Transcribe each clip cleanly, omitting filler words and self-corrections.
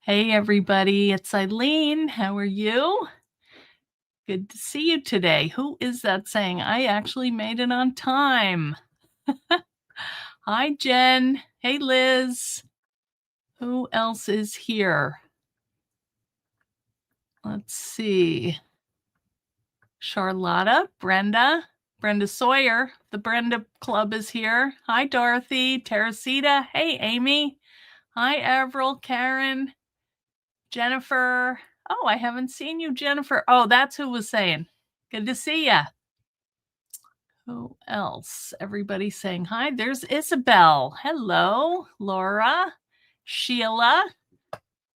Hey, everybody. It's Eileen. How are you? Good to see you today. Who is that saying? I actually made it on time. Hi, Jen. Hey, Liz. Who else is here? Let's see. Charlotta, Brenda Sawyer. The Brenda Club is here. Hi, Dorothy. Teresita. Hey, Amy. Hi, Avril, Karen, Jennifer. Oh, I haven't seen you, Jennifer. Oh, that's who was saying. Good to see ya. Who else? Everybody saying hi. There's Isabel. Hello, Laura, Sheila.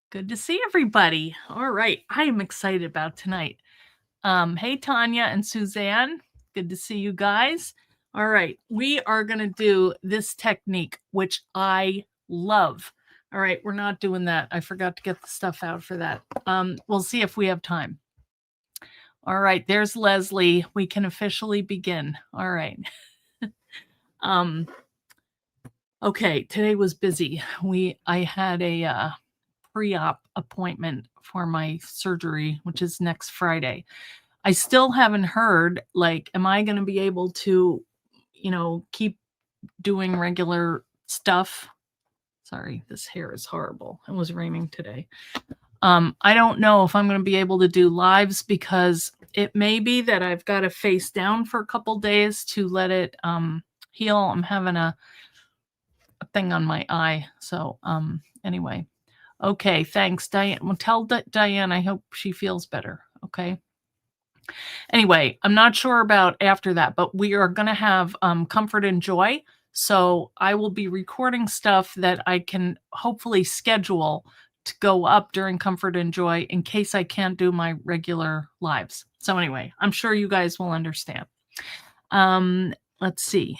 Good to see everybody. All right. I am excited about tonight. Hey, Tanya and Suzanne. Good to see you guys. All right. We are going to do this technique, which I love. All right. We're not doing that. I forgot to get the stuff out for that. We'll see if we have time. All right, there's Leslie. We can officially begin. All right. Okay, today was busy. I had a pre-op appointment for my surgery, which is next Friday. I still haven't heard, like, am I going to be able to, keep doing regular stuff? Sorry, this hair is horrible. It was raining today. I don't know if I'm going to be able to do lives because it may be that I've got to face down for a couple days to let it heal. I'm having a thing on my eye. So anyway. Okay, thanks, Diane. Well, tell Diane I hope she feels better. Okay. Anyway, I'm not sure about after that, but we are going to have Comfort and Joy. So I will be recording stuff that I can hopefully schedule to go up during Comfort and Joy in case I can't do my regular lives. So anyway, I'm sure you guys will understand. Let's see.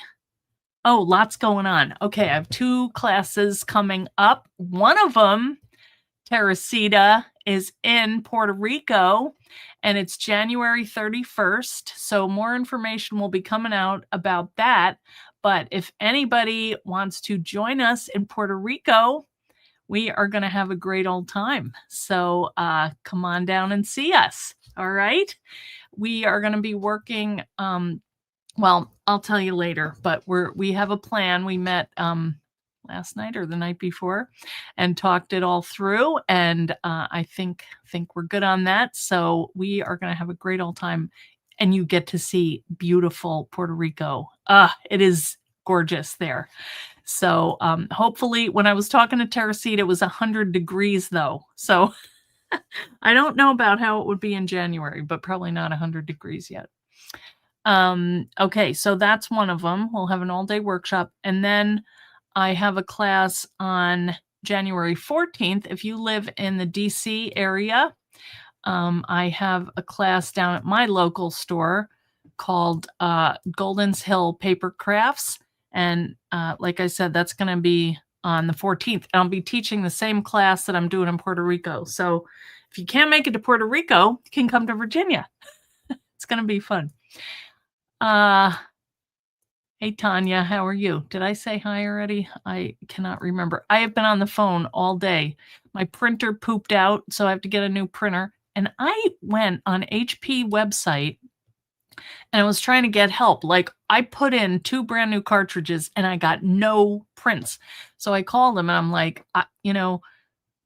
Oh, lots going on. Okay, I have 2 classes coming up. One of them, Teresita, is in Puerto Rico, and it's January 31st. So more information will be coming out about that. But if anybody wants to join us in Puerto Rico, we are going to have a great old time. So come on down and see us. All right. We are going to be working. Well, I'll tell you later, but we have a plan. We met last night or the night before and talked it all through. And I think we're good on that. So we are going to have a great old time. And you get to see beautiful Puerto Rico. It is gorgeous there. So hopefully when I was talking to Teresita, it was 100 degrees though. So I don't know about how it would be in January, but probably not 100 degrees yet. Okay, so that's one of them. We'll have an all-day workshop. And then I have a class on January 14th. If you live in the DC area, I have a class down at my local store called Golden's Hill Paper Crafts. And like I said, that's going to be on the 14th. I'll be teaching the same class that I'm doing in Puerto Rico. So if you can't make it to Puerto Rico, you can come to Virginia. It's going to be fun. Hey, Tanya, how are you? Did I say hi already? I cannot remember. I have been on the phone all day. My printer pooped out, so I have to get a new printer. And I went on HP website and I was trying to get help. Like I put in 2 brand new cartridges and I got no prints. So I called them and I'm like,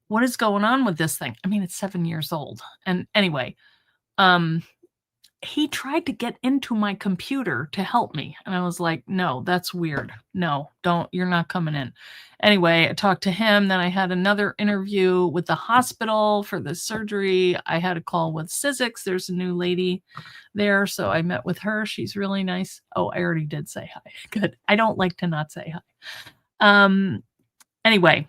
what is going on with this thing? I mean, it's 7 years old. And anyway, he tried to get into my computer to help me. And I was like, no, that's weird. No, you're not coming in. Anyway, I talked to him. Then I had another interview with the hospital for the surgery. I had a call with Sizzix. There's a new lady there. So I met with her. She's really nice. Oh, I already did say hi. Good. I don't like to not say hi. Anyway,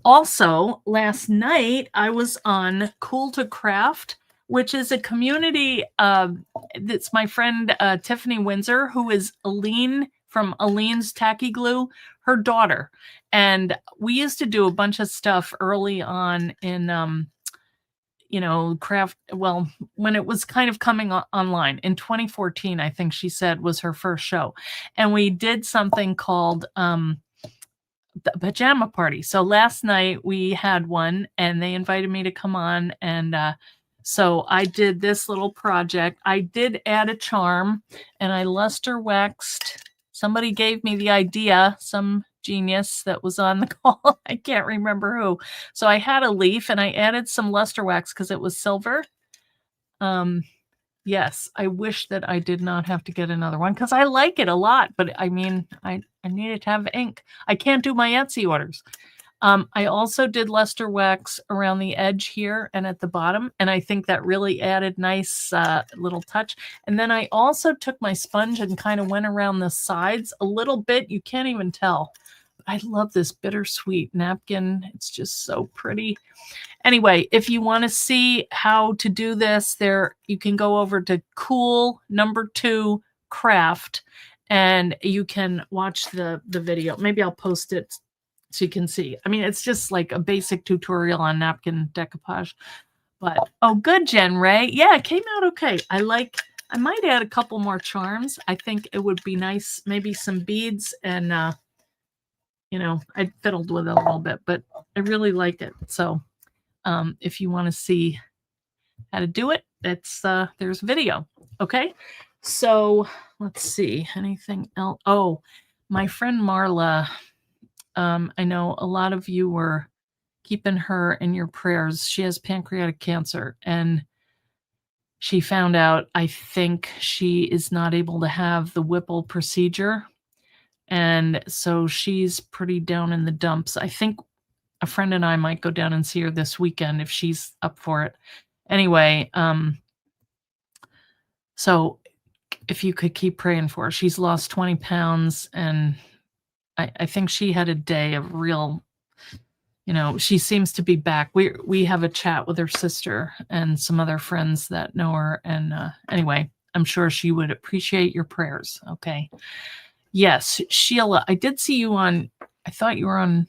also last night I was on Cool to Craft, which is a community that's my friend Tiffany Windsor, who is Aline from Aline's Tacky Glue, her daughter. And we used to do a bunch of stuff early on in, craft. Well, when it was kind of coming online in 2014, I think she said was her first show. And we did something called the pajama party. So last night we had one and they invited me to come on. And so I did this little project. I did add a charm and I luster waxed. Somebody gave me the idea, some genius that was on the call. I can't remember who. So I had a leaf and I added some luster wax because it was silver. Yes, I wish that I did not have to get another one because I like it a lot. But I mean, I needed to have ink. I can't do my Etsy orders. I also did luster wax around the edge here and at the bottom. And I think that really added nice little touch. And then I also took my sponge and kind of went around the sides a little bit. You can't even tell. I love this bittersweet napkin. It's just so pretty. Anyway, if you want to see how to do this, there you can go over to Cool #2 Craft and you can watch the video. Maybe I'll post it so you can see. I mean, it's just like a basic tutorial on napkin decoupage. But oh, good, Jen Ray. Yeah, it came out okay. I might add a couple more charms. I think it would be nice, maybe some beads and you know, I fiddled with it a little bit, but I really like it. So if you want to see how to do it, it's there's video. Okay. So let's see, anything else? Oh, my friend Marla, I know a lot of you were keeping her in your prayers. She has pancreatic cancer and she found out, I think she is not able to have the Whipple procedure. And so she's pretty down in the dumps. I think a friend and I might go down and see her this weekend if she's up for it. Anyway, so if you could keep praying for her. She's lost 20 pounds and I think she had a day of real, you know, she seems to be back. We have a chat with her sister and some other friends that know her. And anyway, I'm sure she would appreciate your prayers. Okay. Yes, Sheila, I did see you on, I thought you were on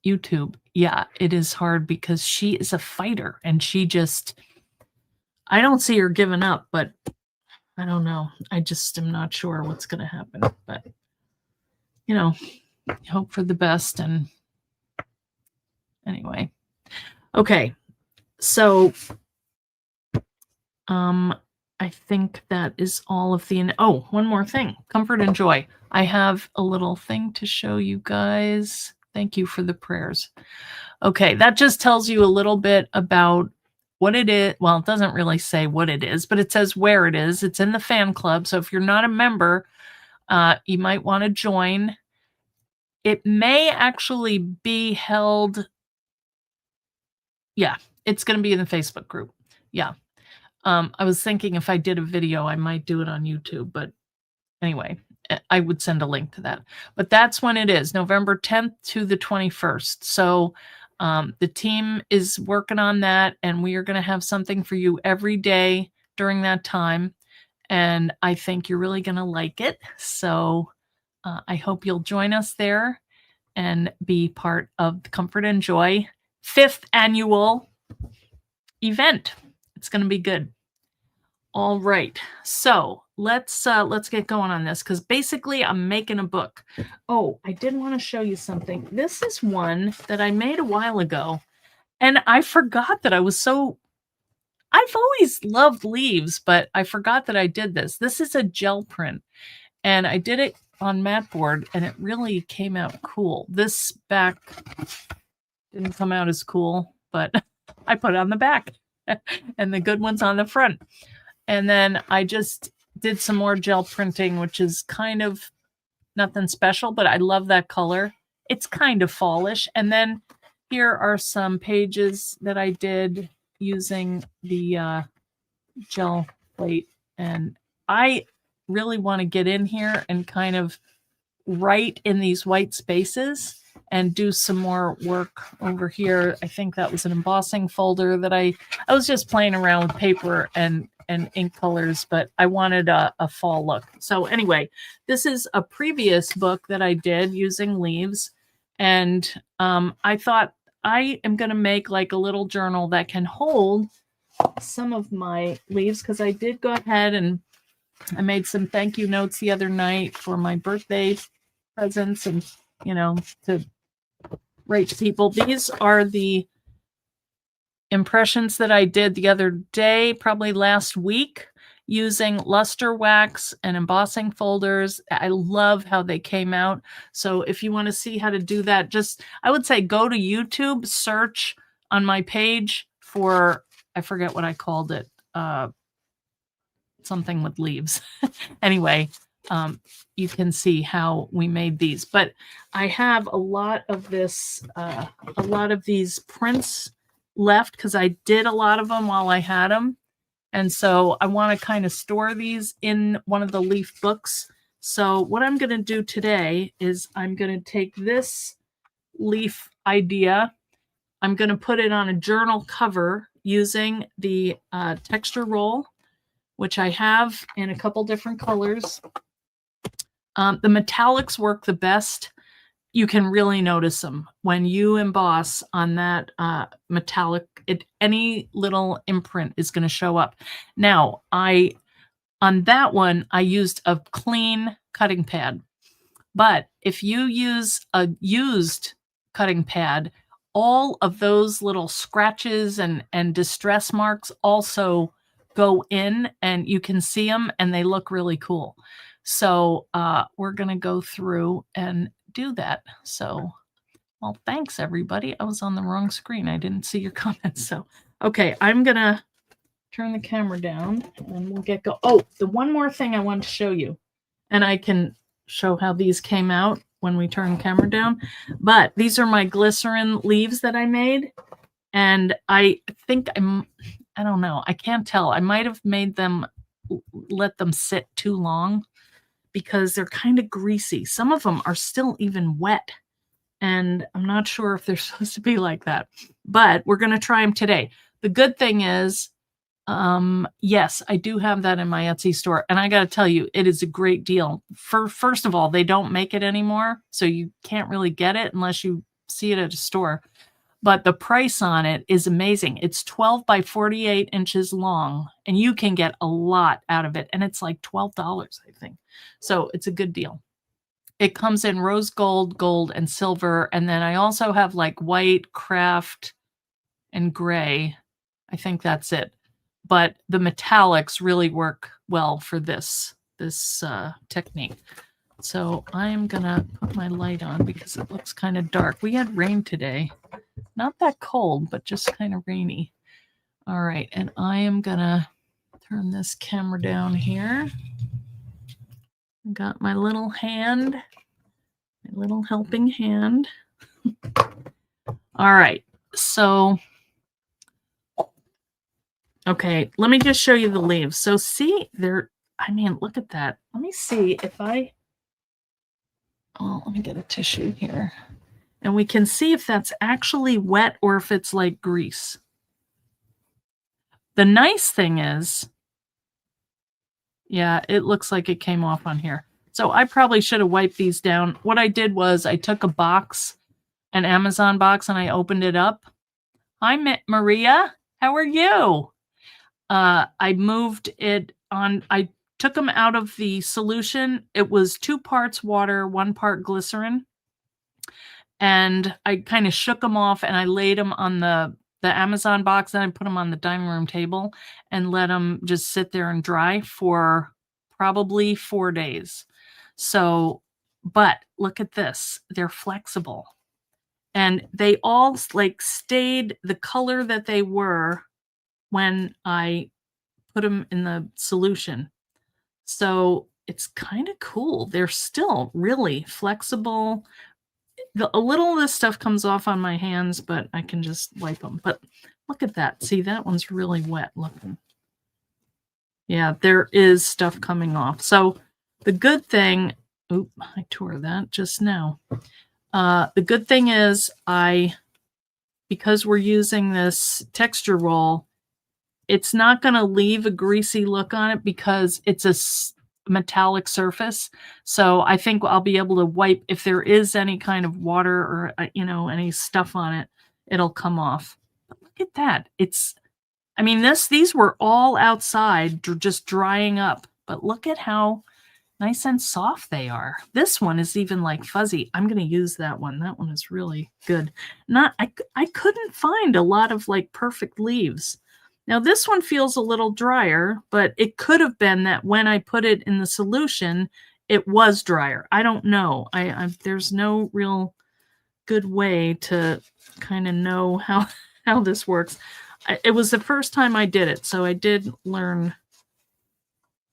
YouTube. Yeah, it is hard because she is a fighter and she just, I don't see her giving up, but I don't know. I just am not sure what's going to happen, but you know, hope for the best. And anyway, okay. So, I think that is all of the, oh, one more thing, comfort and joy. I have a little thing to show you guys. Thank you for the prayers. Okay, that just tells you a little bit about what it is. Well, it doesn't really say what it is, but it says where it is. It's in the fan club. So if you're not a member, you might want to join. It may actually be held. Yeah, it's going to be in the Facebook group. Yeah. I was thinking if I did a video, I might do it on YouTube, but anyway, I would send a link to that. But that's when it is, November 10th to the 21st. So the team is working on that, and we are going to have something for you every day during that time. And I think you're really going to like it. So I hope you'll join us there and be part of the Comfort and Joy 5th annual event. It's going to be good. All right. So let's get going on this because basically I'm making a book. Oh, I did want to show you something. This is one that I made a while ago and I forgot that I've always loved leaves, but I forgot that I did this. This is a gel print and I did it on matboard and it really came out cool. This back didn't come out as cool, but I put it on the back and the good one's on the front. And then I just did some more gel printing, which is kind of nothing special, but I love that color. It's kind of fallish. And then here are some pages that I did using the gel plate. And I really want to get in here and kind of write in these white spaces and do some more work over here. I think that was an embossing folder that I was just playing around with paper and ink colors, but I wanted a fall look. So anyway, this is a previous book that I did using leaves. And I thought I am going to make like a little journal that can hold some of my leaves because I did go ahead and I made some thank you notes the other night for my birthday presents and, you know, to write to people. These are the impressions that I did the other day, probably last week, using luster wax and embossing folders. I love how they came out. So if you want to see how to do that, just, I would say go to YouTube, search on my page for, I forget what I called it, something with leaves. Anyway, you can see how we made these. But I have a lot of this, a lot of these prints left because I did a lot of them while I had them. And so I want to kind of store these in one of the leaf books. So what I'm going to do today is I'm going to take this leaf idea. I'm going to put it on a journal cover using the texture roll, which I have in a couple different colors. The metallics work the best. You can really notice them when you emboss on that metallic. Any little imprint is going to show up. Now, on that one, I used a clean cutting pad. But if you use a used cutting pad, all of those little scratches and distress marks also go in, and you can see them, and they look really cool. So we're going to go through and do that. So, well, thanks, everybody. I was on the wrong screen. I didn't see your comments. So, okay, I'm going to turn the camera down, and we'll get go. Oh, the one more thing I want to show you, and I can show how these came out when we turn the camera down. But these are my glycerin leaves that I made. And I think I don't know. I can't tell. I might have made them, let them sit too long because they're kind of greasy. Some of them are still even wet. And I'm not sure if they're supposed to be like that. But we're going to try them today. The good thing is, yes, I do have that in my Etsy store. And I got to tell you, it is a great deal. First of all, they don't make it anymore. So you can't really get it unless you see it at a store. But the price on it is amazing. It's 12 by 48 inches long, and you can get a lot out of it. And it's like $12, I think. So it's a good deal. It comes in rose gold, gold, and silver. And then I also have like white, craft, and gray. I think that's it. But the metallics really work well for this technique. So I'm going to put my light on because it looks kind of dark. We had rain today. Not that cold, but just kind of rainy. All right, and I am going to turn this camera down here. I got my little hand, my little helping hand. All right, so, okay, let me just show you the leaves. So see, I mean, look at that. Let me see if let me get a tissue here. And we can see if that's actually wet or if it's like grease. The nice thing is, yeah, it looks like it came off on here. So I probably should have wiped these down. What I did was I took a box, an Amazon box, and I opened it up. Hi, Maria. How are you? I moved it on. I took them out of the solution. It was 2 parts water, 1 part glycerin. And I kind of shook them off, and I laid them on the Amazon box, and I put them on the dining room table and let them just sit there and dry for probably 4 days. So, but look at this. They're flexible. And they all like stayed the color that they were when I put them in the solution. So it's kind of cool. They're still really flexible. A little of this stuff comes off on my hands, but I can just wipe them. But look at that. See, that one's really wet looking. Yeah, there is stuff coming off. So the good thing, oop, I tore that just now. The good thing is because we're using this texture roll, it's not going to leave a greasy look on it because it's a metallic surface. So I think I'll be able to wipe if there is any kind of water or any stuff on it, it'll come off. But look at that. I mean, these were all outside just drying up, but look at how Nice and soft they are. This one is even like fuzzy. I'm going to use that one. That one is really good. I couldn't find a lot of like perfect leaves. Now this one feels a little drier, but it could have been that when I put it in the solution, it was drier. I don't know. There's no real good way to kind of know how this works. It was the first time I did it, so I did learn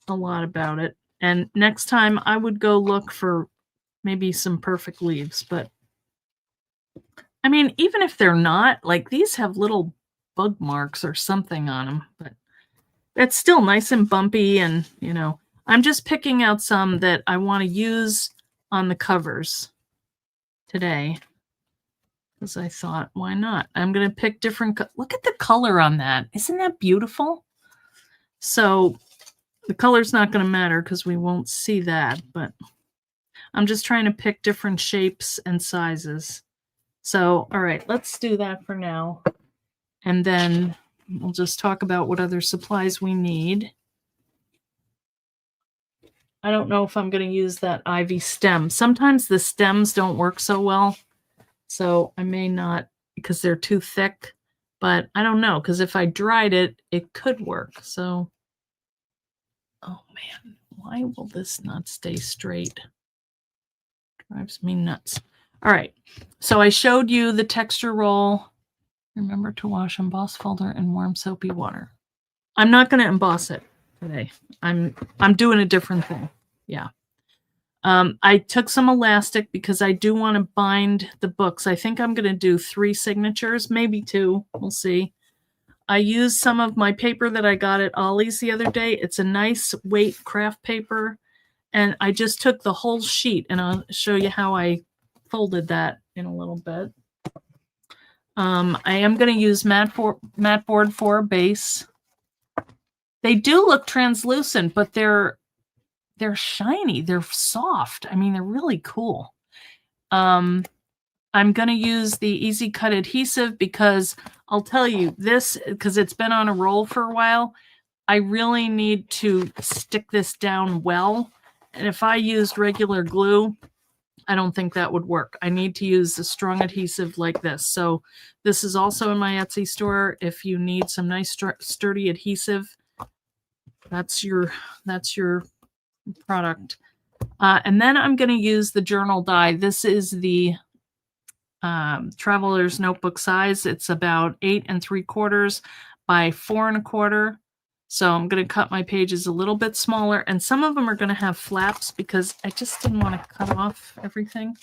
a lot about it. And next time I would go look for maybe some perfect leaves. But I mean, even if they're not, like these have little bug marks or something on them, but it's still nice and bumpy. And, you know, I'm just picking out some that I want to use on the covers today. Because I thought, why not? I'm going to pick different. Look at the color on that. Isn't that beautiful? So the color's not going to matter because we won't see that, but I'm just trying to pick different shapes and sizes. So, all right, let's do that for now. And then we'll just talk about what other supplies we need. I don't know if I'm going to use that ivy stem. Sometimes the stems don't work so well. So I may not because they're too thick. But I don't know, because if I dried it, it could work. So, oh man, why will this not stay straight? Drives me nuts. All right, so I showed you the texture roll. Remember to wash emboss folder in warm soapy water. I'm not going to emboss it today. I'm doing a different thing. Yeah. I took some elastic because I do want to bind the books. I think I'm going to do 3 signatures, maybe 2. We'll see. I used some of my paper that I got at Ollie's the other day. It's a nice weight craft paper. And I just took the whole sheet, and I'll show you how I folded that in a little bit. I am going to use matboard for a base. They do look translucent, but they're shiny. They're soft. I mean, they're really cool. I'm going to use the Easy Cut adhesive because I'll tell you this, because it's been on a roll for a while. I really need to stick this down well. And if I used regular glue, I don't think that would work. I need to use a strong adhesive like this. So this is also in my Etsy store. If you need some nice sturdy adhesive, that's your product. And then I'm going to use the journal die. This is the Traveler's Notebook size. It's about 8 3/4 by 4 1/4. So I'm going to cut my pages a little bit smaller, and some of them are going to have flaps because I just didn't want to cut off everything.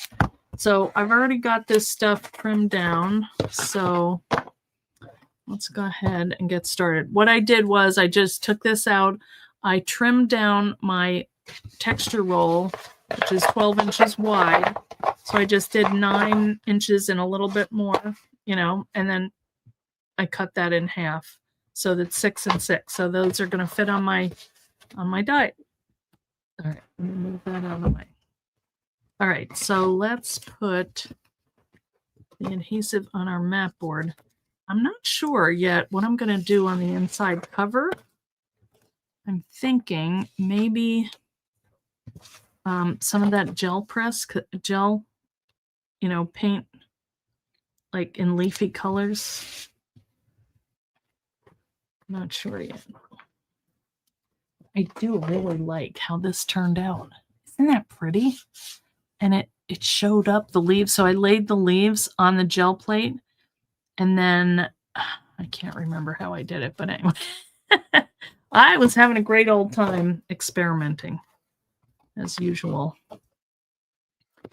So I've already got this stuff trimmed down. So let's go ahead and get started. What I did was I just took this out. I trimmed down my texture roll, which is 12 inches wide. So I just did 9 inches and a little bit more, you know, and then I cut that in half. So that's 6 and 6. So those are going to fit on my die. All right, let me move that out of the way. All right, so let's put the adhesive on our mat board. I'm not sure yet what I'm going to do on the inside cover. I'm thinking maybe some of that gel press, you know, paint like in leafy colors. Not sure yet. I do really like how this turned out. Isn't that pretty? And it showed up the leaves. So I laid the leaves on the gel plate, and then I can't remember how I did it, but anyway. I was having a great old time experimenting, as usual.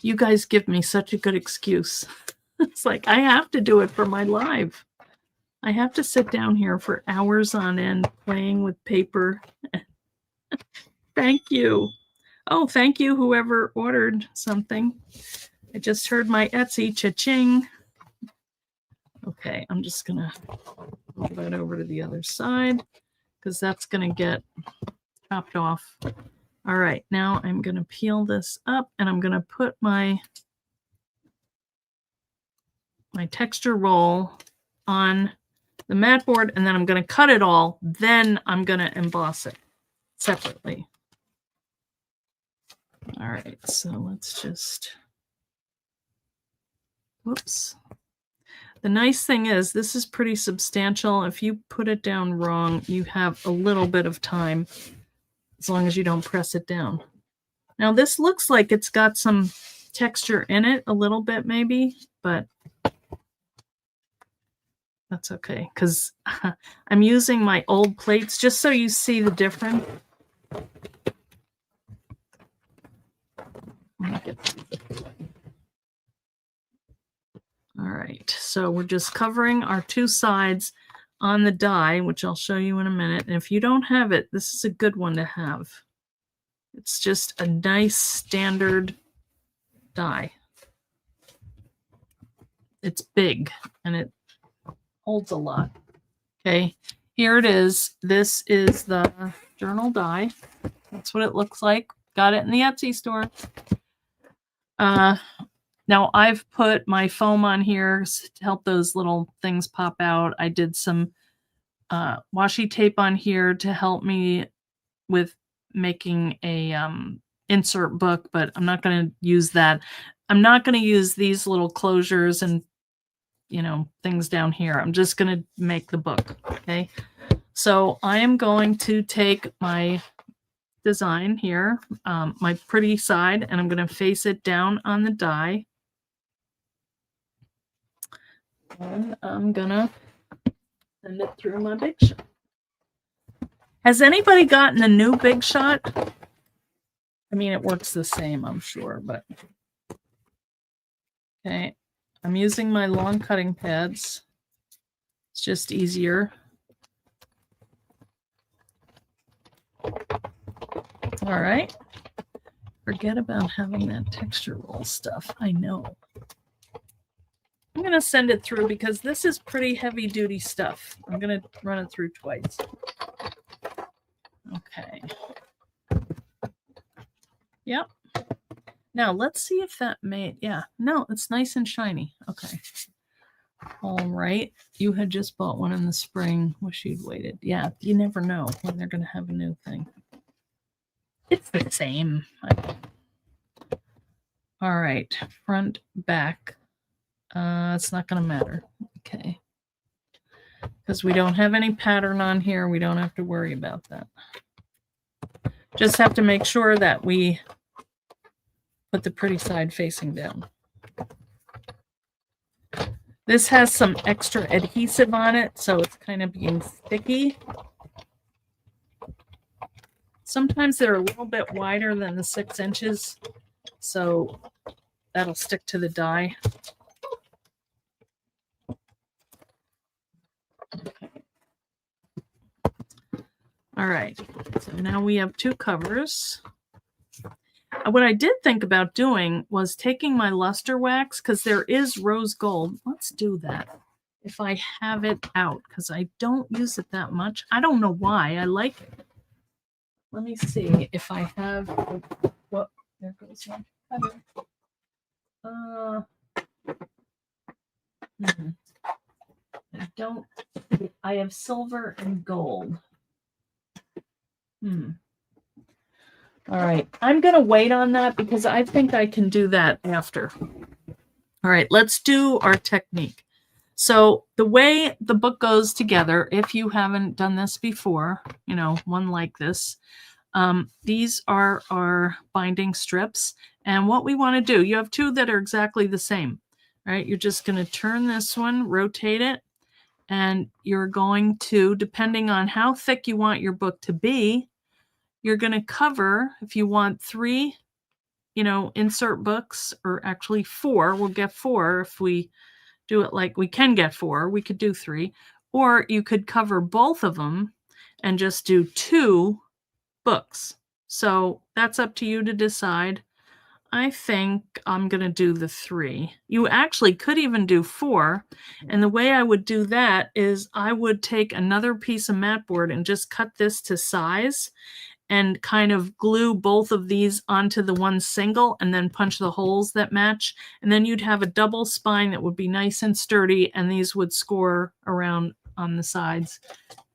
You guys give me such a good excuse. It's like I have to do it for my live. I have to sit down here for hours on end playing with paper. Thank you. Oh, thank you, whoever ordered something. I just heard my Etsy cha-ching. Okay, I'm just going to move that over to the other side because that's going to get chopped off. All right, now I'm going to peel this up, and I'm going to put my texture roll on the mat board, and then I'm going to cut it all. Then I'm going to emboss it separately. All right, so let's just, whoops. The nice thing is this is pretty substantial. If you put it down wrong, you have a little bit of time as long as you don't press it down. Now this looks like it's got some texture in it, a little bit maybe, but that's okay because I'm using my old plates just so you see the difference. All right, so we're just covering our two sides on the die, which I'll show you in a minute. And if you don't have it, this is a good one to have. It's just a nice standard die. It's big and it holds a lot. Okay, here it is. This is the journal die. That's what it looks like. Got it in the Etsy store. Now I've put my foam on here to help those little things pop out. I did some washi tape on here to help me with making a insert book, but I'm not going to use that. I'm not going to use these little closures and things down here. I'm just going to make the book. Okay. So I am going to take my design here, my pretty side, and I'm going to face it down on the die. And I'm going to send it through my Big Shot. Has anybody gotten the new Big Shot? I mean, it works the same, I'm sure, but okay. I'm using my long cutting pads. It's just easier. All right. Forget about having that texture roll stuff. I know. I'm going to send it through because this is pretty heavy duty stuff. I'm going to run it through twice. Okay. Yep. Now let's see if that made, yeah, no, it's nice and shiny. Okay. All right. You had just bought one in the spring. Wish you'd waited. Yeah, you never know when they're going to have a new thing. It's the same. All right. Front, back. It's not going to matter. Okay. Because we don't have any pattern on here. We don't have to worry about that. Just have to make sure that we put the pretty side facing down. This has some extra adhesive on it, so it's kind of being sticky. Sometimes they're a little bit wider than the 6 inches, so that'll stick to the die. Okay. All right, so now we have 2 covers. What I did think about doing was taking my luster wax, because there is rose gold. Let's do that if I have it out, because I don't use it that much. I don't know why. I like it. Let me see if I have. What? There goes my cover. I don't. I have silver and gold. All right, I'm going to wait on that because I think I can do that after. All right, let's do our technique. So the way the book goes together, if you haven't done this before, one like this, these are our binding strips. And what we want to do, you have 2 that are exactly the same. All right, you're just going to turn this one, rotate it, and you're going to, depending on how thick you want your book to be, you're going to cover, if you want 3, insert books, or actually 4, we'll get 4 if we do it like we can get 4, we could do 3, or you could cover both of them and just do 2 books. So that's up to you to decide. I think I'm going to do the 3. You actually could even do 4. And the way I would do that is I would take another piece of matboard and just cut this to size and kind of glue both of these onto the one single and then punch the holes that match. And then you'd have a double spine that would be nice and sturdy, and these would score around on the sides.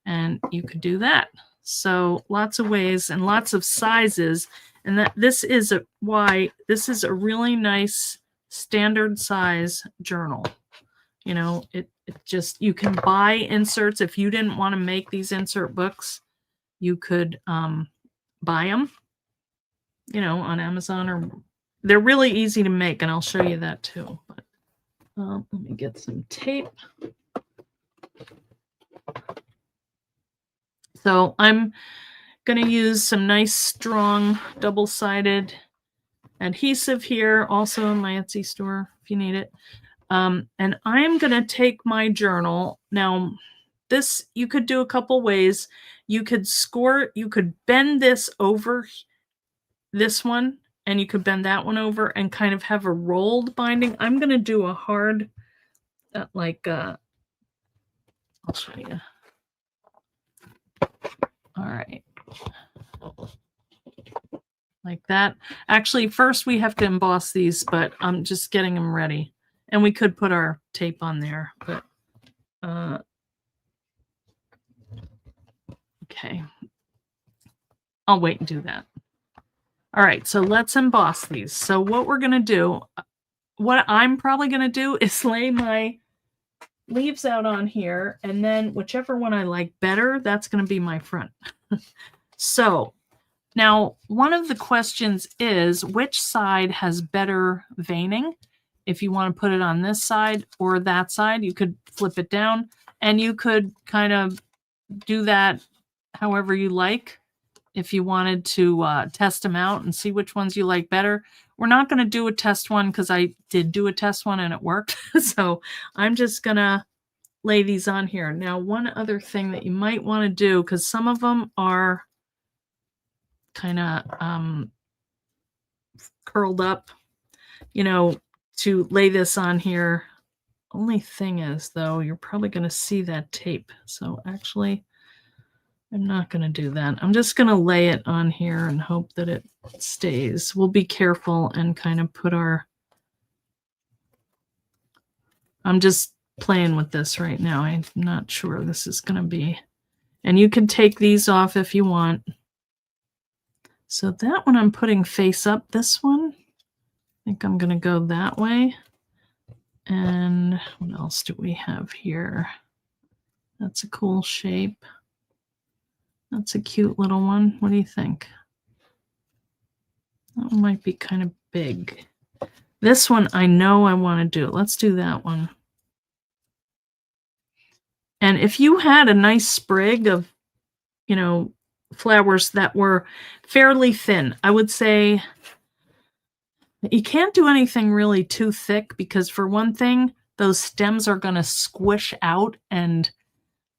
And you could do that. So lots of ways and lots of sizes. And that this is why this is a really nice standard size journal. You know, it just, you can buy inserts. If you didn't want to make these insert books, you could buy them, you know, on Amazon, or they're really easy to make, and I'll show you that too. But let me get some tape. So I'm going to use some nice strong double-sided adhesive here, also in my Etsy store if you need it. And I'm going to take my journal. Now, this you could do a couple ways. You could bend this over this one, and you could bend that one over and kind of have a rolled binding. I'm going to do a hard, I'll show you. All right. Like that. Actually, first we have to emboss these, but I'm just getting them ready. And we could put our tape on there, but okay. I'll wait and do that. All right, so let's emboss these. So what we're going to do, what I'm probably going to do is lay my leaves out on here, and then whichever one I like better, that's going to be my front. So now one of the questions is which side has better veining. If you want to put it on this side or that side, you could flip it down, and you could kind of do that however you like. If you wanted to test them out and see which ones you like better. We're not going to do a test one because I did do a test one and it worked. So I'm just going to lay these on here. Now, one other thing that you might want to do, because some of them are kind of curled up, you know, to lay this on here. Only thing is, though, you're probably going to see that tape. So actually, I'm not going to do that. I'm just going to lay it on here and hope that it stays. We'll be careful and kind of put our... I'm just playing with this right now. I'm not sure this is going to be... And you can take these off if you want. So that one I'm putting face up. This one, I think I'm going to go that way. And what else do we have here? That's a cool shape. That's a cute little one. What do you think? That one might be kind of big. This one I know I want to do. Let's do that one. And if you had a nice sprig of, you know, flowers that were fairly thin, I would say you can't do anything really too thick, because for one thing, those stems are going to squish out, and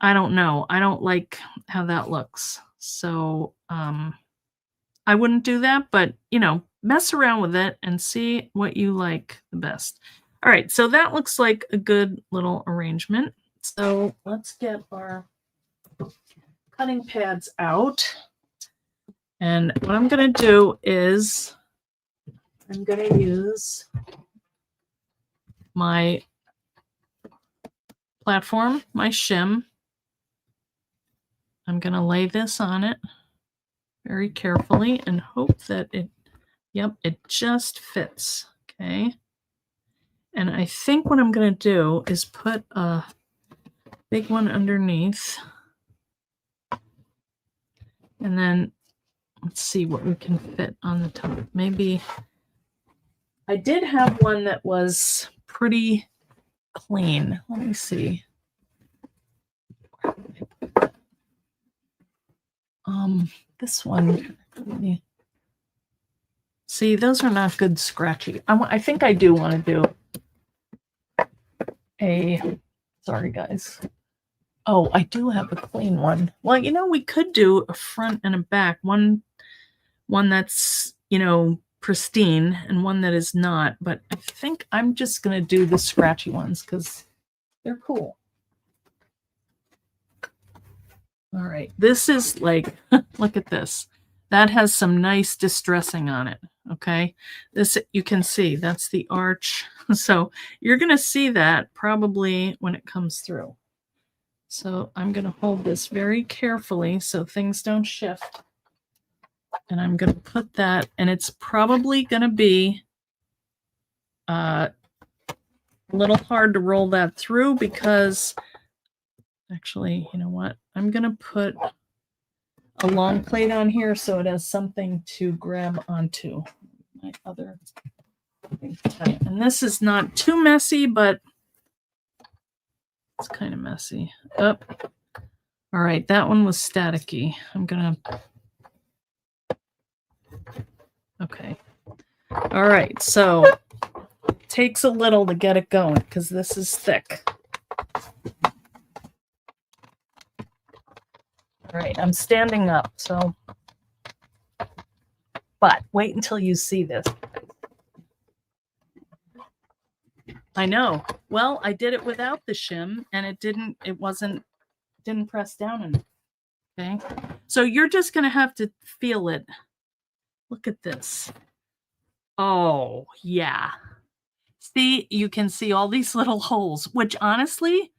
I don't know. I don't like how that looks. So I wouldn't do that, but, you know, mess around with it and see what you like the best. All right, so that looks like a good little arrangement. So let's get our cutting pads out. And what I'm going to do is I'm going to use my platform, my shim. I'm going to lay this on it very carefully and hope that it just fits. Okay. And I think what I'm going to do is put a big one underneath. And then let's see what we can fit on the top. Maybe I did have one that was pretty clean. Let me see. This one. See, those are not good scratchy. I think I do want to do a, sorry guys. Oh, I do have a clean one. Well, you know, we could do a front and a back. One that's, you know, pristine and one that is not. But I think I'm just going to do the scratchy ones because they're cool. All right. This is like, look at this. That has some nice distressing on it. Okay. This, you can see, that's the arch. So you're going to see that probably when it comes through. So I'm going to hold this very carefully so things don't shift. And I'm going to put that, and it's probably going to be a little hard to roll that through because, actually, you know what? I'm going to put a long plate on here so it has something to grab onto. My other thing. And this is not too messy, but it's kind of messy. Up. All right, that one was staticky. I'm going to... Okay. All right, so it takes a little to get it going because this is thick. All right, I'm standing up, so... But wait until you see this. I know. Well, I did it without the shim, and it didn't press down enough. Okay. So you're just going to have to feel it. Look at this. Oh, yeah. See, you can see all these little holes, which honestly,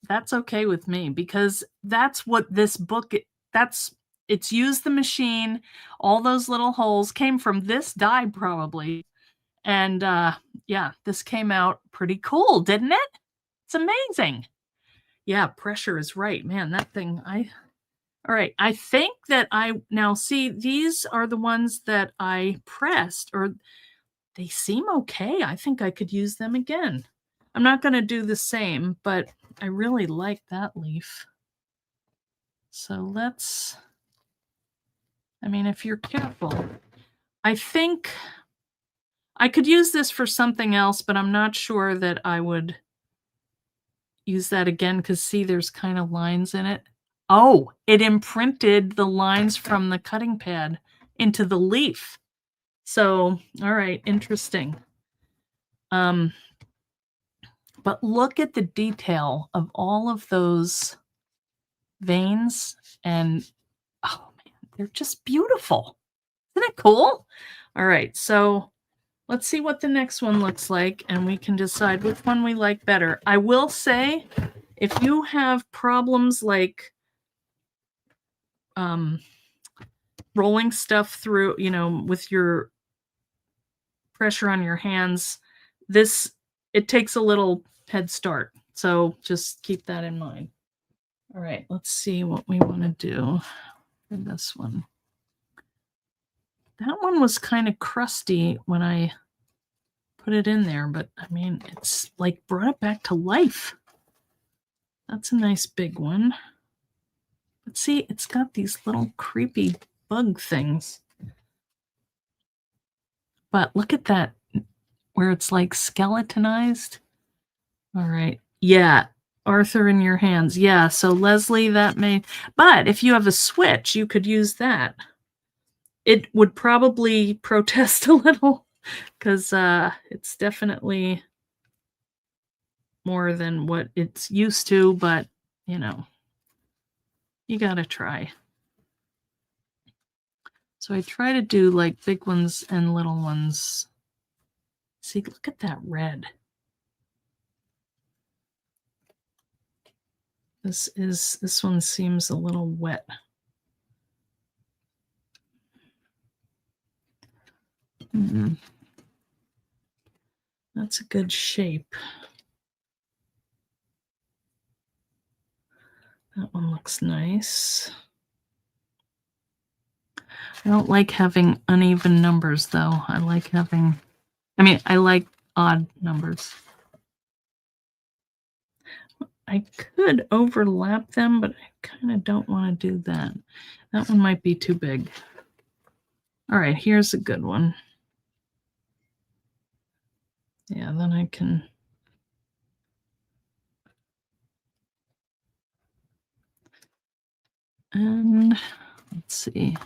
that's okay with me because that's what this book, it's used the machine. All those little holes came from this die probably. And yeah, this came out pretty cool, didn't it? It's amazing. Yeah, pressure is right. Man, that thing, all right. I think that now see, these are the ones that I pressed, or they seem okay. I think I could use them again. I'm not going to do the same, but I really like that leaf. So I mean, if you're careful, I think I could use this for something else, but I'm not sure that I would use that again because see, there's kind of lines in it. Oh, it imprinted the lines from the cutting pad into the leaf. So, all right, interesting. But look at the detail of all of those veins, and oh man, they're just beautiful. Isn't it cool? All right, so let's see what the next one looks like, and we can decide which one we like better. I will say, if you have problems like rolling stuff through, you know, with your pressure on your hands, it takes a little head start. So just keep that in mind. All right, let's see what we want to do for this one. That one was kind of crusty when I put it in there, but I mean, it's like brought it back to life. That's a nice big one. But see, it's got these little creepy bug things. But look at that, where it's like skeletonized. All right. Yeah. Arthur in your hands. Yeah. So Leslie, but if you have a switch, you could use that. It would probably protest a little because it's definitely more than what it's used to, but you know, you gotta try. So I try to do like big ones and little ones. See, look at that red. This one seems a little wet. That's a good shape. That one looks nice. I don't like having uneven numbers though. I like odd numbers. I could overlap them, but I kind of don't want to do that. That one might be too big. All right, here's a good one. Yeah, then I can... And let's see.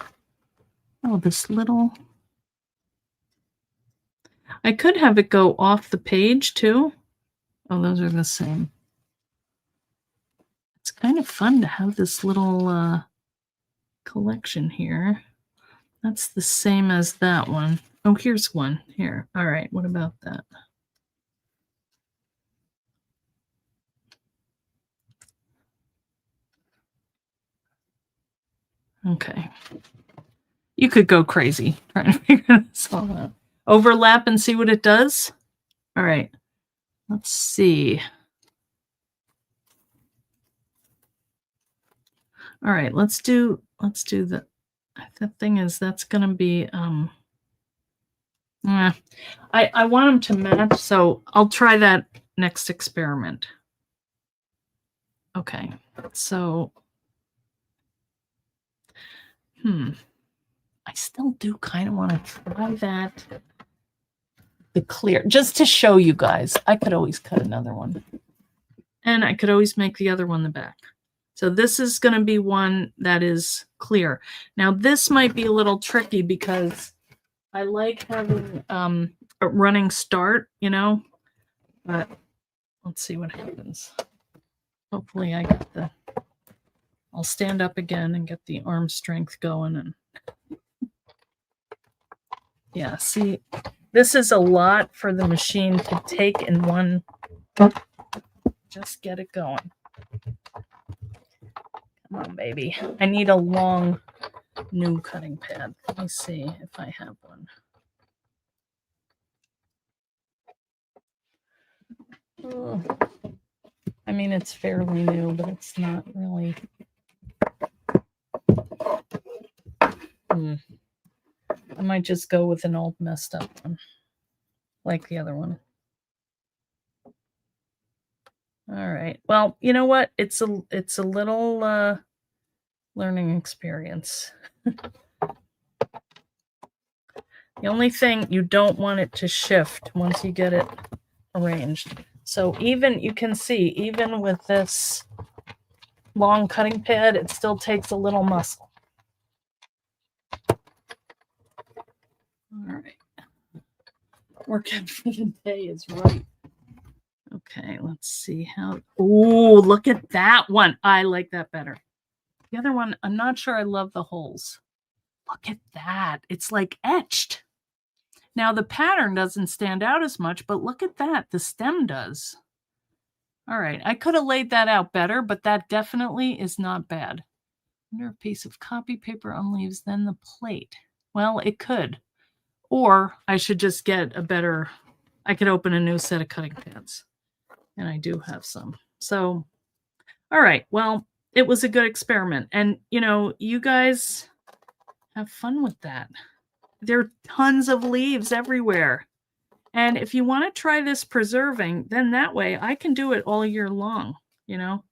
Oh, this little... I could have it go off the page too. Oh, those are the same. It's kind of fun to have this little collection here. That's the same as that one. Oh, here's one here. All right, what about that? Okay. You could go crazy trying to figure this all out. Overlap and see what it does. All right. Let's see. All right, let's do the thing is that's gonna be I want them to match, so I'll try that next experiment. Okay, so I still do kind of want to try that. The clear, just to show you guys. I could always cut another one. And I could always make the other one the back. So this is going to be one that is clear. Now this might be a little tricky because I like having a running start, you know, but let's see what happens. Hopefully I get I'll stand up again and get the arm strength going. And yeah, see, this is a lot for the machine to take in one. Just get it going. Come on, baby. I need a long new cutting pad. Let me see if I have one. Oh, I mean, it's fairly new, but it's not really. I might just go with an old messed up one, like the other one. All right. Well, you know what? It's a little learning experience. The only thing, you don't want it to shift once you get it arranged. So even, you can see, even with this long cutting pad, it still takes a little muscle. All right. Working for the day is right. Okay, let's see how. Oh, look at that one. I like that better. The other one, I'm not sure I love the holes. Look at that. It's like etched. Now the pattern doesn't stand out as much, but look at that. The stem does. All right, I could have laid that out better, but that definitely is not bad. Under a piece of copy paper on leaves, then the plate. Well, it could. Or I should just get a better, I could open a new set of cutting pads. And I do have some. So, all right, well, it was a good experiment. And, you know, you guys have fun with that. There are tons of leaves everywhere. And if you want to try this preserving, then that way I can do it all year long, you know.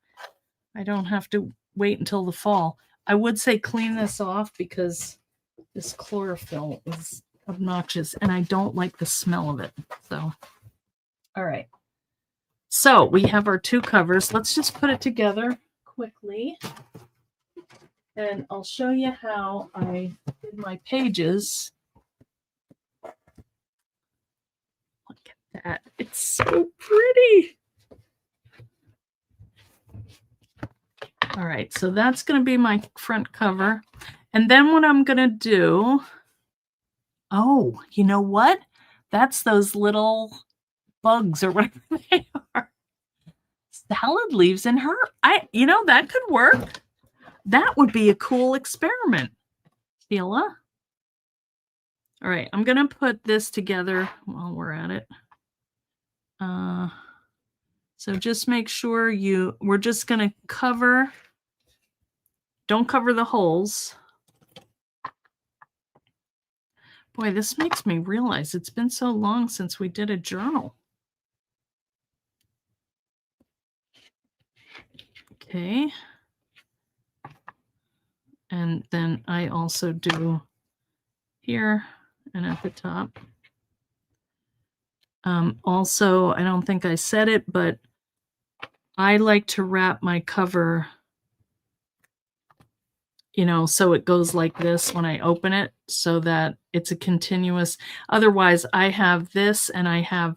I don't have to wait until the fall. I would say clean this off because this chlorophyll is obnoxious and I don't like the smell of it. So, all right. So we have our two covers. Let's just put it together quickly. And I'll show you how I did my pages. Look at that. It's so pretty. All right, so that's going to be my front cover. And then what I'm going to do, oh, you know what? That's those little bugs or whatever they are. Salad leaves in her. You know, that could work. That would be a cool experiment, Sheila. All right, I'm going to put this together while we're at it. So just make sure we're just going to cover, don't cover the holes. Boy, this makes me realize it's been so long since we did a journal. Okay. And then I also do here and at the top. Also, I don't think I said it, but I like to wrap my cover, you know, so it goes like this when I open it so that it's a continuous. Otherwise, I have this and I have,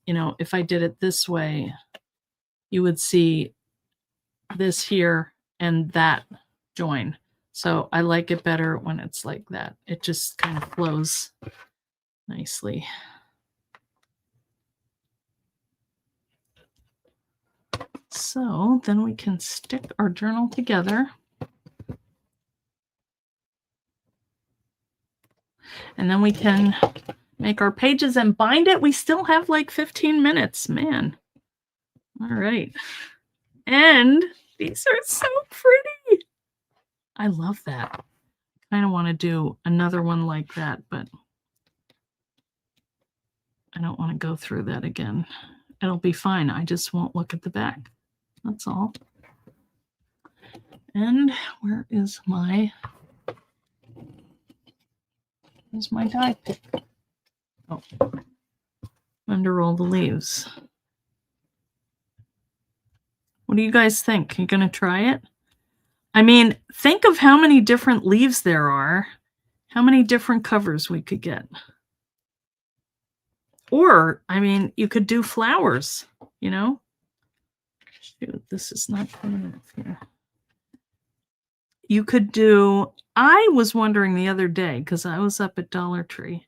you know, if I did it this way, you would see this here and that join. So I like it better when it's like that. It just kind of flows nicely. So then we can stick our journal together. And then we can make our pages and bind it. We still have like 15 minutes, man. All right. And these are so pretty. I love that. I kind of want to do another one like that, but I don't want to go through that again. It'll be fine. I just won't look at the back. That's all. And where's my die pick? Oh, under all the leaves. What do you guys think? You gonna try it? I mean, think of how many different leaves there are, how many different covers we could get. Or, I mean, you could do flowers, you know? Shoot, this is not coming off here. You could do, I was wondering the other day, because I was up at Dollar Tree,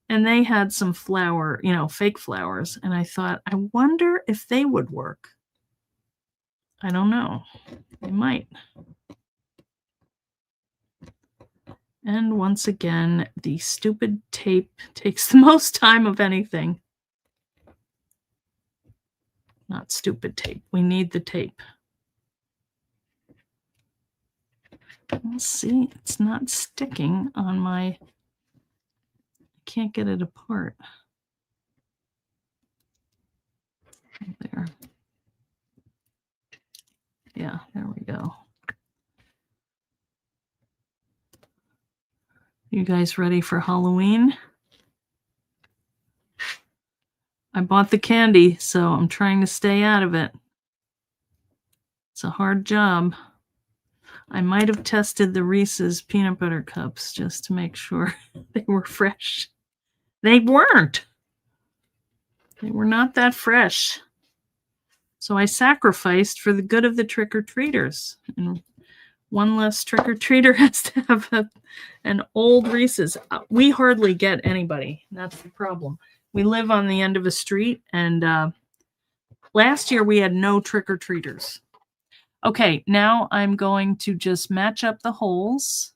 and they had some flower, you know, fake flowers, and I thought, I wonder if they would work. I don't know. They might. And once again, the stupid tape takes the most time of anything. Not stupid tape. We need the tape. Let's see. It's not sticking on my... I can't get it apart. There. Yeah, there we go. You guys ready for Halloween? I bought the candy, so I'm trying to stay out of it. It's a hard job. I might have tested the Reese's peanut butter cups just to make sure they were fresh. They weren't. They were not that fresh. So I sacrificed for the good of the trick-or-treaters. And one less trick-or-treater has to have an old Reese's. We hardly get anybody. That's the problem. We live on the end of a street, and last year we had no trick-or-treaters. Okay, now I'm going to just match up the holes,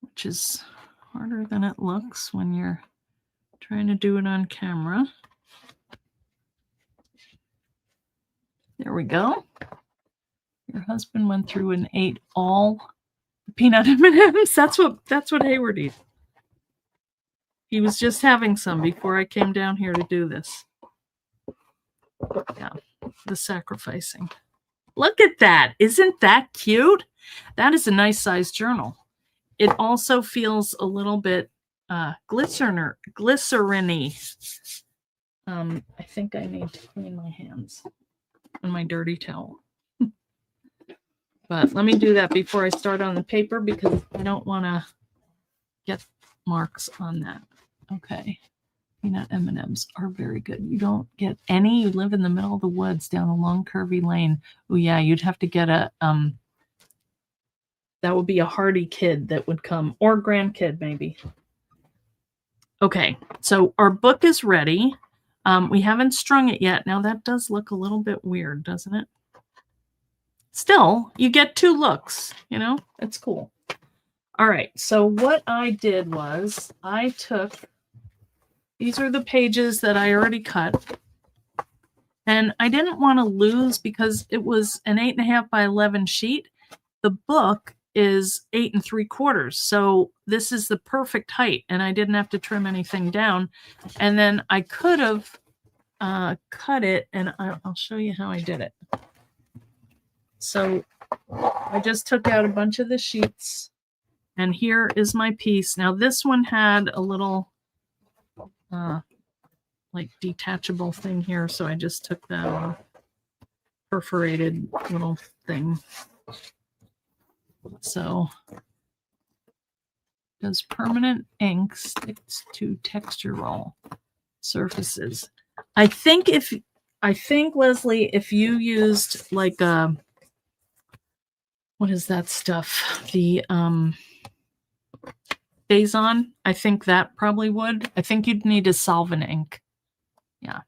which is harder than it looks when you're trying to do it on camera. There we go. Your husband went through and ate all the peanut M&Ms. That's what Hayward eats. He was just having some before I came down here to do this. Yeah, the sacrificing. Look at that. Isn't that cute? That is a nice size journal. It also feels a little bit glycerin-y. I think I need to clean my hands and my dirty towel. But let me do that before I start on the paper because I don't want to get marks on that. Okay. Peanut M&Ms are very good. You don't get any. You live in the middle of the woods down a long curvy lane. Oh yeah, you'd have to get a that would be a hardy kid that would come, or grandkid maybe. Okay, so our book is ready. We haven't strung it yet. Now that does look a little bit weird, doesn't it? Still, you get two looks, you know? It's cool. All right, so what I did was I took, these are the pages that I already cut. And I didn't want to lose because it was an 8.5 by 11 sheet. The book is 8 3/4. So this is the perfect height and I didn't have to trim anything down. And then I could have cut it and I'll show you how I did it. So I just took out a bunch of the sheets and here is my piece. Now this one had a little like detachable thing here. So I just took that perforated little thing. So does permanent ink sticks to texture roll surfaces? I think Leslie, if you used like a, what is that stuff? The Bazon, I think that probably would. I think you'd need a solvent ink. Yeah.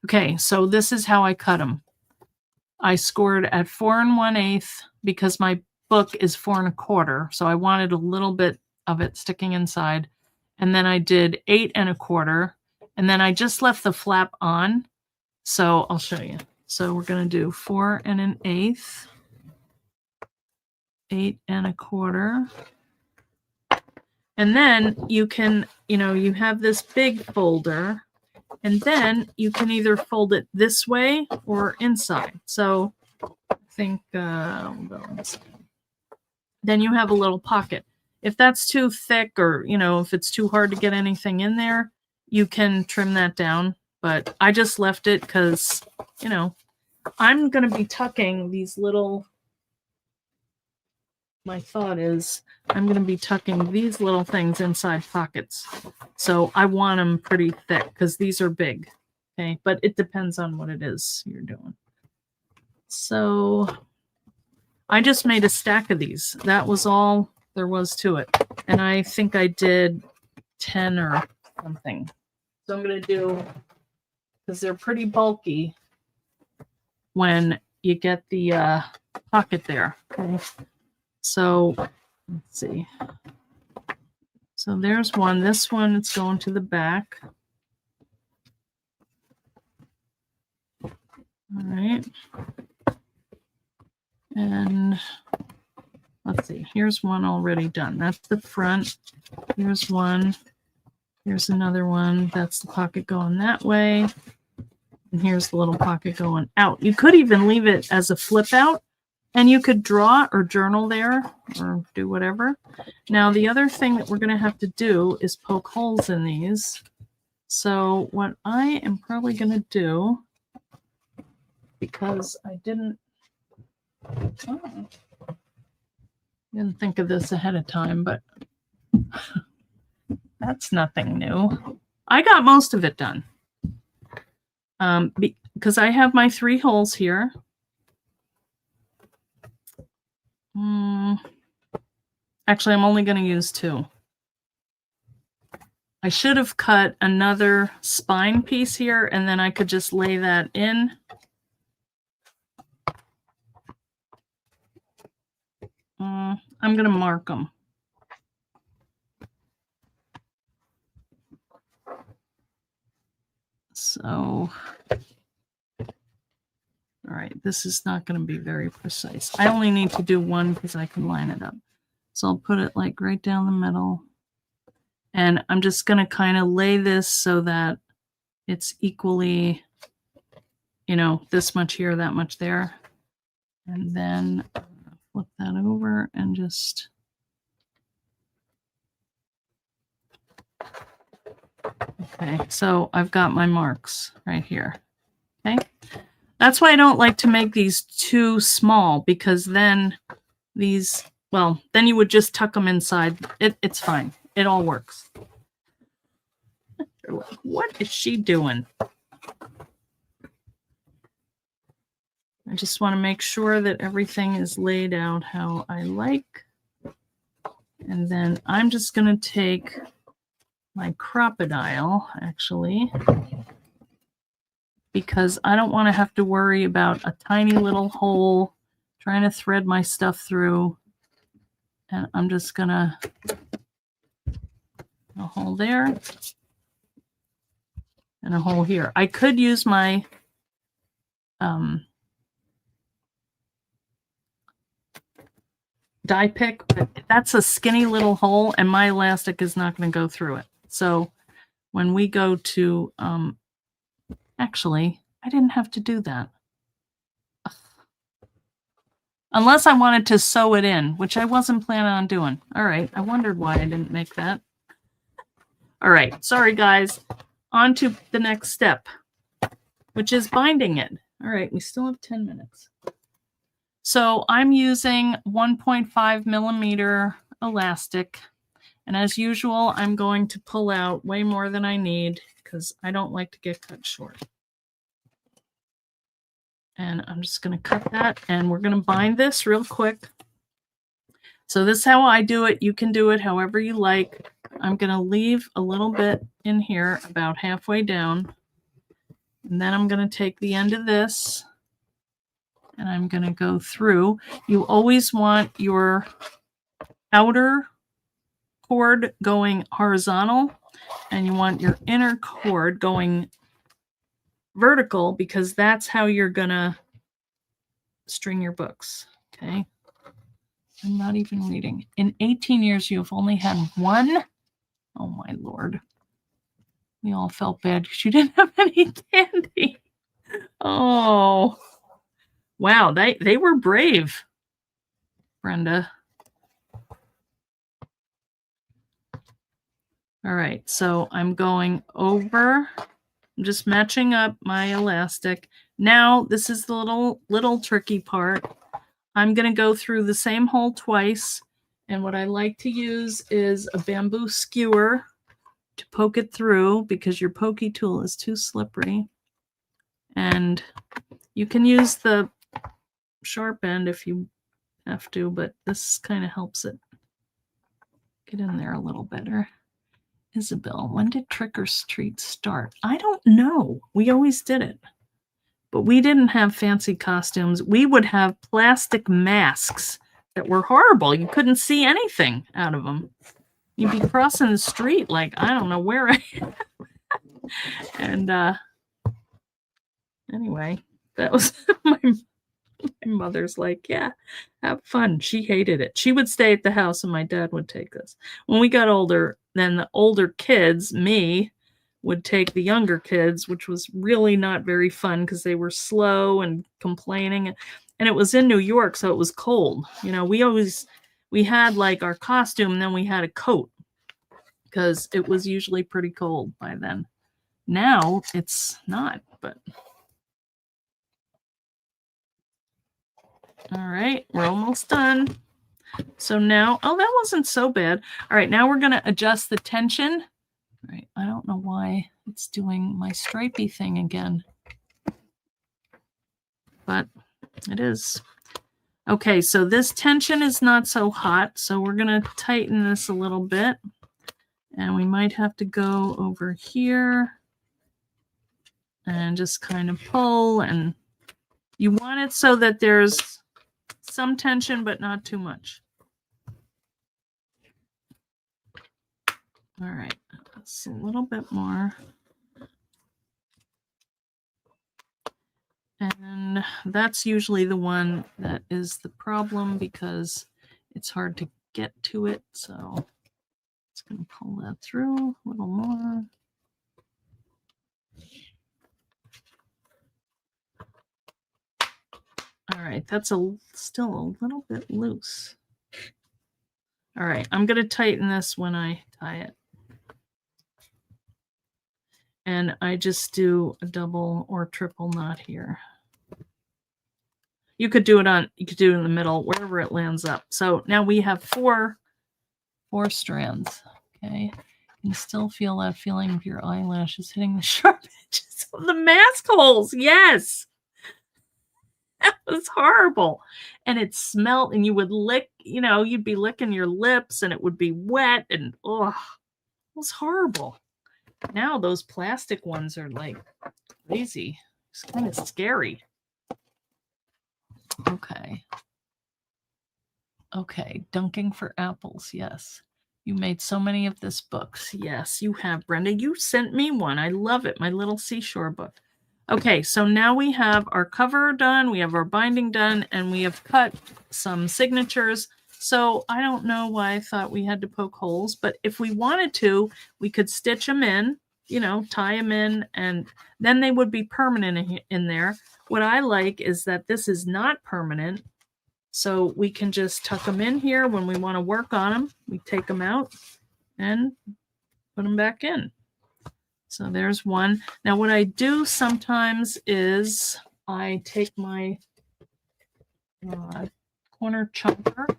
Okay, so this is how I cut them. I scored at 4 1/8 because my book is 4 1/4, so I wanted a little bit of it sticking inside. And then I did 8 1/4, and then I just left the flap on. So I'll show you. So we're going to do 4 1/8, 8 1/4. And then you can, you have this big folder, and then you can either fold it this way or inside. So I think, then you have a little pocket. If that's too thick, or, if it's too hard to get anything in there, you can trim that down. But I just left it because, I'm going to be tucking these little, my thought is I'm going to be tucking these little things inside pockets. So I want them pretty thick because these are big. Okay, but it depends on what it is you're doing. So I just made a stack of these. That was all there was to it. And I think I did 10 or something. So I'm going to do, because they're pretty bulky when you get the pocket there. Okay. So let's see. So there's one. This one, it's going to the back. All right. And let's see. Here's one already done. That's the front. Here's one. Here's another one. That's the pocket going that way. And here's the little pocket going out. You could even leave it as a flip out. And you could draw or journal there or do whatever. Now, the other thing that we're going to have to do is poke holes in these. So what I am probably going to do, because I didn't think of this ahead of time, but that's nothing new. I got most of it done because I have my 3 holes here. Actually, I'm only going to use 2. I should have cut another spine piece here, and then I could just lay that in. I'm going to mark them. So, all right, this is not going to be very precise. I only need to do 1 because I can line it up. So I'll put it like right down the middle. And I'm just going to kind of lay this so that it's equally, this much here, that much there. And then flip that over and just. Okay, so I've got my marks right here. Okay. That's why I don't like to make these too small, because then these, well, then you would just tuck them inside. It's fine. It all works. What is she doing? I just want to make sure that everything is laid out how I like. And then I'm just going to take my crocodile, actually, because I don't want to have to worry about a tiny little hole trying to thread my stuff through. And I'm just going to a hole there and a hole here. I could use my die pick, but that's a skinny little hole and my elastic is not going to go through it. So when we go to, actually, I didn't have to do that. Ugh. Unless I wanted to sew it in, which I wasn't planning on doing. All right, I wondered why I didn't make that. All right, sorry guys. On to the next step, which is binding it. All right, we still have 10 minutes. So I'm using 1.5 millimeter elastic. And as usual, I'm going to pull out way more than I need because I don't like to get cut short. And I'm just going to cut that, and we're going to bind this real quick. So this is how I do it. You can do it however you like. I'm going to leave a little bit in here about halfway down. And then I'm going to take the end of this And I'm going to go through. You always want your outer cord going horizontal, and you want your inner cord going vertical, because that's how you're going to string your books. Okay. I'm not even reading. In 18 years, you've only had one. Oh, my Lord. We all felt bad because you didn't have any candy. Oh. Wow, they were brave, Brenda. All right, so I'm going over. I'm just matching up my elastic. Now, this is the little tricky part. I'm going to go through the same hole twice, and what I like to use is a bamboo skewer to poke it through, because your pokey tool is too slippery. And you can use the sharp end if you have to, but this kind of helps it get in there a little better. Isabel, when did Trick or Treat start? I don't know. We always did it. But we didn't have fancy costumes. We would have plastic masks that were horrible. You couldn't see anything out of them. You'd be crossing the street like, I don't know where I am. And anyway, that was my mother's like, yeah, have fun. She hated it. She would stay at the house and my dad would take us. When we got older, then the older kids, me, would take the younger kids, which was really not very fun because they were slow and complaining. And it was in New York, so it was cold. You know, we had like our costume, and then we had a coat because it was usually pretty cold by then. Now it's not, but all right, we're almost done. So now, oh, that wasn't so bad. All right, now we're going to adjust the tension. All right, I don't know why it's doing my stripey thing again, but it is. Okay, so this tension is not so hot, so we're going to tighten this a little bit. And we might have to go over here and just kind of pull. And you want it so that there's some tension, but not too much. All right, that's a little bit more. And that's usually the one that is the problem because it's hard to get to it. So it's going to pull that through a little more. All right, that's still a little bit loose. All right, I'm going to tighten this when I tie it. And I just do a double or triple knot here. You could do it in the middle, wherever it lands up. So now we have four strands. Okay. You can still feel that feeling of your eyelashes hitting the sharp edges of the mask holes. Yes. That was horrible. And it smelled, and you would lick, you know, you'd be licking your lips and it would be wet, and oh, it was horrible. Now those plastic ones are like crazy. It's kind of scary. Okay. Okay, dunking for apples. Yes. You made so many of this books. Yes, you have, Brenda. You sent me one. I love it. My little seashore book. Okay, so now we have our cover done. We have our binding done, and we have cut some signatures. So I don't know why I thought we had to poke holes, but if we wanted to, we could stitch them in, you know, tie them in, and then they would be permanent in there. What I like is that this is not permanent. So we can just tuck them in here when we want to work on them. We take them out and put them back in. So there's one. Now what I do sometimes is I take my corner chomper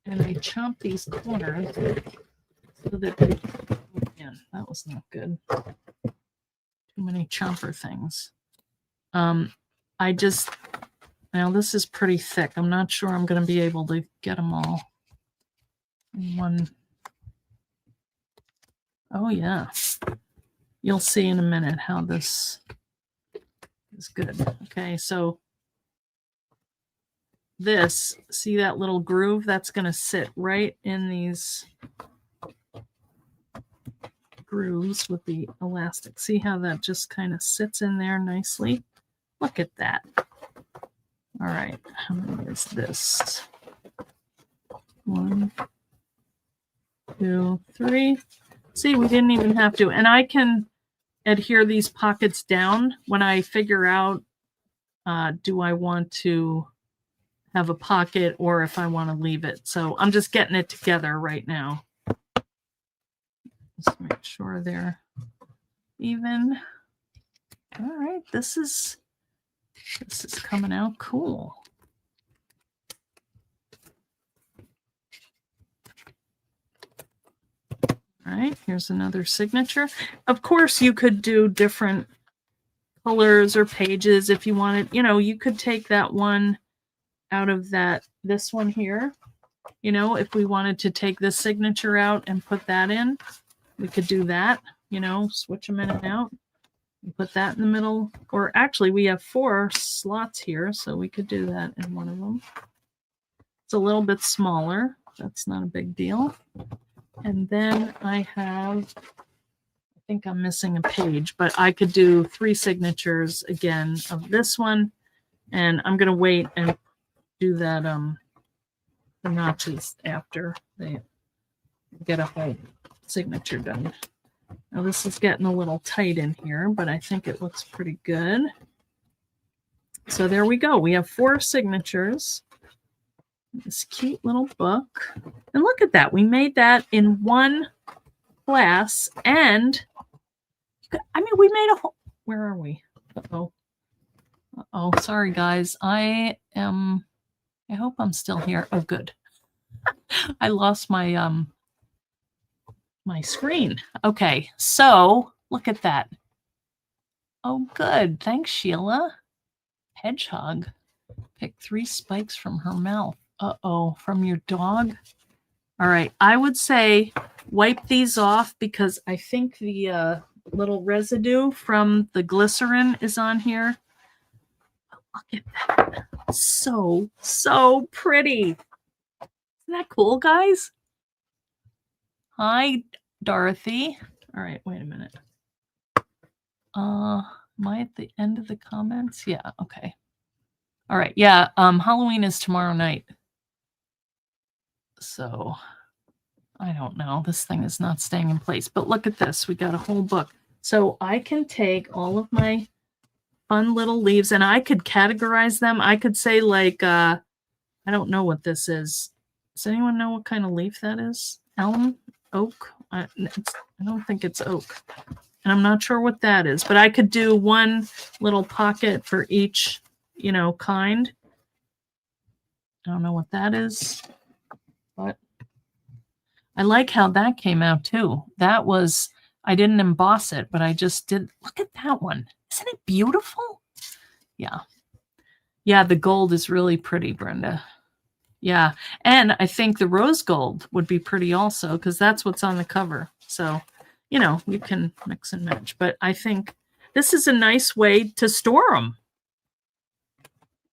and I chomp these corners so that they go in. That was not good. Too many chomper things. I just... Now this is pretty thick. I'm not sure I'm going to be able to get them all in one. Oh yeah. You'll see in a minute how this is good. Okay, so this, see that little groove? That's going to sit right in these grooves with the elastic. See how that just kind of sits in there nicely? Look at that. All right, how many is this? 1, 2, 3. See, we didn't even have to. And I can adhere these pockets down when I figure out, do I want to have a pocket or if I want to leave it. So I'm just getting it together right now. Just make sure they're even. All right, this is coming out cool. All right, here's another signature. Of course, you could do different colors or pages if you wanted. You know, you could take that one out of this one here. You know, if we wanted to take this signature out and put that in, we could do that. You know, switch them in and out. Put that in the middle. Or actually, we have 4 slots here, so we could do that in one of them. It's a little bit smaller. That's not a big deal. And then I think I'm missing a page, but I could do 3 signatures again of this one. And I'm going to wait and do that, the notches after they get a whole signature done. Now this is getting a little tight in here, but I think it looks pretty good. So there we go. We have 4 signatures. This cute little book. And look at that. We made that in one class. And I mean, we made a whole, where are we? Uh-oh. Uh-oh. Sorry, guys. I hope I'm still here. Oh, good. I lost my my screen. Okay, so look at that. Oh, good. Thanks, Sheila. Hedgehog. Pick 3 spikes from her mouth. Uh-oh, from your dog? All right, I would say wipe these off because I think the little residue from the glycerin is on here. Look at that. So, so pretty. Isn't that cool, guys? Hi, Dorothy. All right, wait a minute. Am I at the end of the comments? Yeah, okay. All right, yeah, Halloween is tomorrow night. So, I don't know. This thing is not staying in place. But look at this. We got a whole book. So, I can take all of my fun little leaves and I could categorize them. I could say like, I don't know what this is. Does anyone know what kind of leaf that is? Elm? Oak? I don't think it's oak. And I'm not sure what that is. But I could do one little pocket for each, you know, kind. I don't know what that is. But I like how that came out too. That was, I didn't emboss it, but I just did. Look at that one. Isn't it beautiful? Yeah. Yeah, the gold is really pretty, Brenda. Yeah, and I think the rose gold would be pretty also because that's what's on the cover. So, you know, you can mix and match. But I think this is a nice way to store them.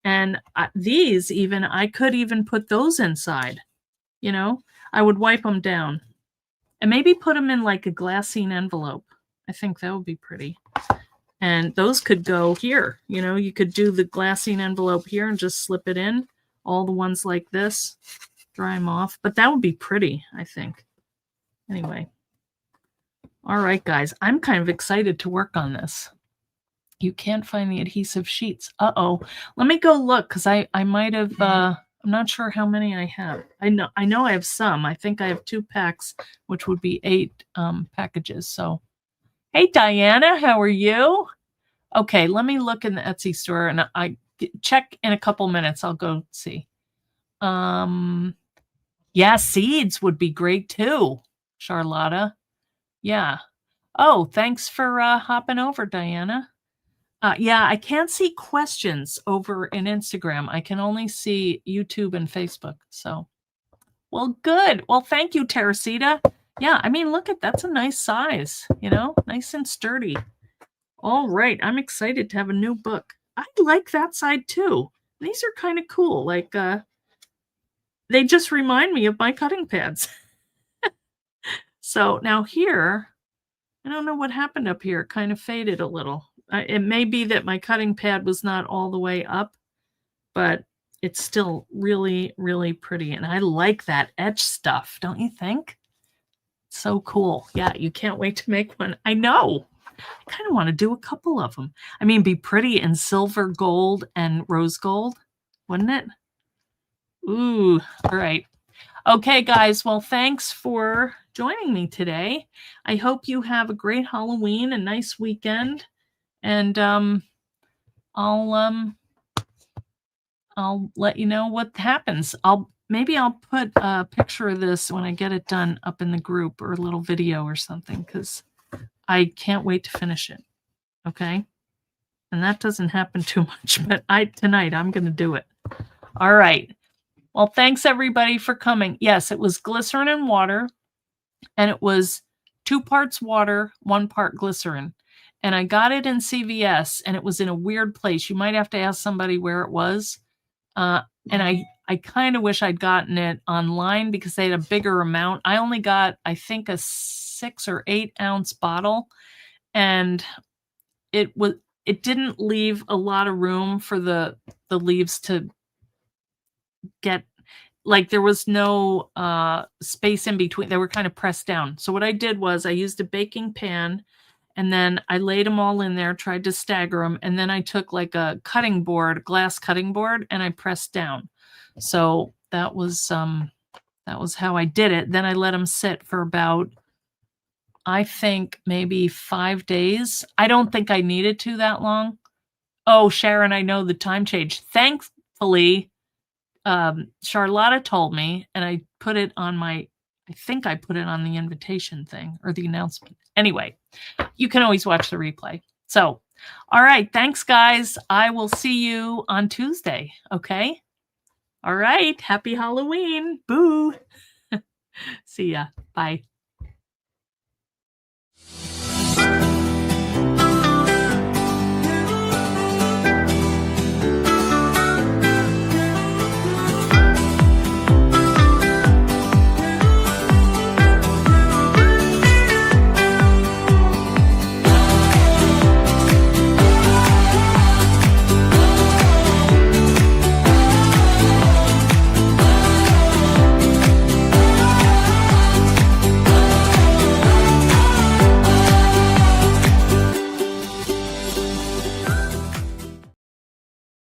And these even, I could even put those inside. You know, I would wipe them down. And maybe put them in like a glassine envelope. I think that would be pretty. And those could go here. You know, you could do the glassine envelope here and just slip it in. All the ones like this, dry them off. But that would be pretty, I think. Anyway. All right, guys. I'm kind of excited to work on this. You can't find the adhesive sheets. Uh-oh. Let me go look, because I might have... I'm not sure how many I have. I know I have some. I think I have 2 packs, which would be 8 packages. So, hey, Diana, how are you? Okay, let me look in the Etsy store, and I check in a couple minutes. I'll go see. Yeah, seeds would be great too, Charlotta. Yeah. Oh, thanks for hopping over, Diana. Yeah, I can't see questions over in Instagram. I can only see YouTube and Facebook. So, well, good. Well, thank you, Teresita. Yeah, I mean, look at that's a nice size, you know, nice and sturdy. All right, I'm excited to have a new book. I like that side too. These are kind of cool. Like, they just remind me of my cutting pads. So now here, I don't know what happened up here. It kind of faded a little. It may be that my cutting pad was not all the way up, but it's still really, really pretty. And I like that etch stuff, don't you think? So cool. Yeah, you can't wait to make one. I know. I kind of want to do a couple of them. I mean, be pretty in silver, gold, and rose gold, wouldn't it? Ooh, all right. Okay, guys. Well, thanks for joining me today. I hope you have a great Halloween, a nice weekend, and I'll let you know what happens. Maybe I'll put a picture of this when I get it done up in the group, or a little video or something, because I can't wait to finish it. Okay? And that doesn't happen too much, but tonight I'm going to do it. All right. Well, thanks everybody for coming. Yes, it was glycerin and water, and it was 2 parts water, 1 part glycerin. And I got it in CVS, and it was in a weird place. You might have to ask somebody where it was. And I kind of wish I'd gotten it online, because they had a bigger amount. I only got, I think, a 6 or 8 ounce bottle, and it didn't leave a lot of room for the leaves to get, like, there was no space in between. They were kind of pressed down. So what I did was I used a baking pan, and then I laid them all in there, tried to stagger them, and then I took like a cutting board, glass cutting board, and I pressed down. So that was how I did it. Then I let them sit for about, I think, maybe 5 days. I don't think I needed to that long. Oh, Sharon, I know the time change. Thankfully, Charlotta told me, and I put it on I think I put it on the invitation thing, or the announcement. Anyway, you can always watch the replay. So, all right. Thanks, guys. I will see you on Tuesday. Okay. All right. Happy Halloween. Boo. See ya. Bye.